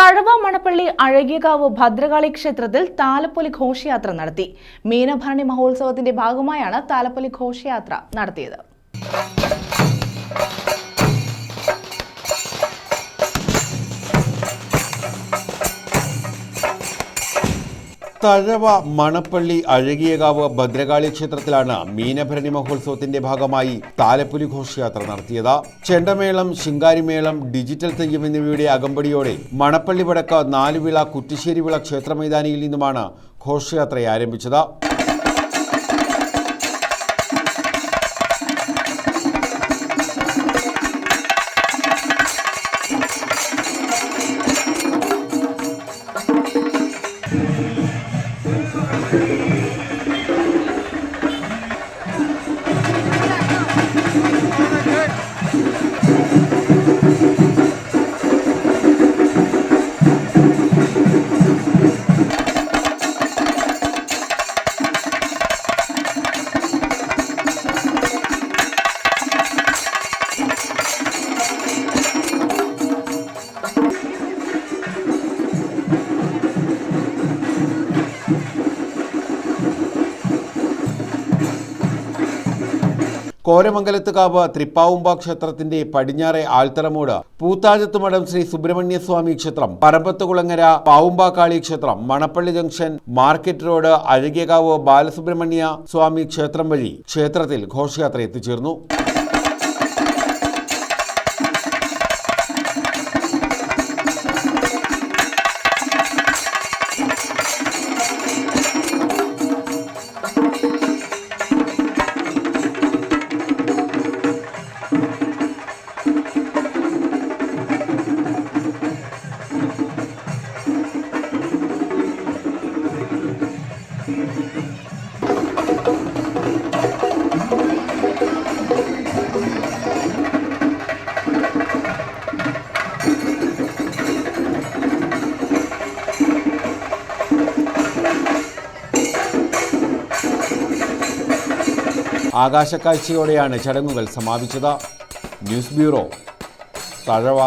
തഴവ മണപ്പള്ളി അഴകിയകാവ് ഭദ്രകാളി ക്ഷേത്രത്തിൽ താലപ്പൊലി ഘോഷയാത്ര നടത്തി. മീനഭരണി മഹോത്സവത്തിന്റെ ഭാഗമായാണ് താലപ്പൊലി ഘോഷയാത്ര നടത്തിയത്. തഴവ മണപ്പള്ളി അഴകിയകാവ് ഭദ്രകാളി ക്ഷേത്രത്തിലാണ് മീനഭരണി മഹോത്സവത്തിന്റെ ഭാഗമായി താലപ്പൊലി ഘോഷയാത്ര നടത്തിയത്. ചെണ്ടമേളം, ശിങ്കാരിമേളം, ഡിജിറ്റൽ തെയ്യം എന്നിവയുടെ അകമ്പടിയോടെ മണപ്പള്ളി വടക്ക് നാലുവിള കുറ്റിശ്ശേരിവിള ക്ഷേത്ര മൈതാനിയിൽ നിന്നുമാണ് ഘോഷയാത്ര ആരംഭിച്ചത്. കോരമംഗലത്തുകാവ് തൃപ്പാവുമ്പ ക്ഷേത്രത്തിന്റെ പടിഞ്ഞാറെ ആൽത്തറമൂട് പൂത്താഴത്തുമഠം ശ്രീ സുബ്രഹ്മണ്യസ്വാമി ക്ഷേത്രം, പറമ്പത്തുകുളങ്ങര പാവുമ്പാക്കാളി ക്ഷേത്രം, Manappally junction, market road, Azhakiyakavu Balasubrahmanya Swami ക്ഷേത്രം വഴി ക്ഷേത്രത്തിൽ ഘോഷയാത്ര എത്തിച്ചേർന്നു. ആകാശക്കാഴ്ചയോടെയാണ് ചടങ്ങുകൾ സമാപിച്ചത്. News bureau, Thazhava.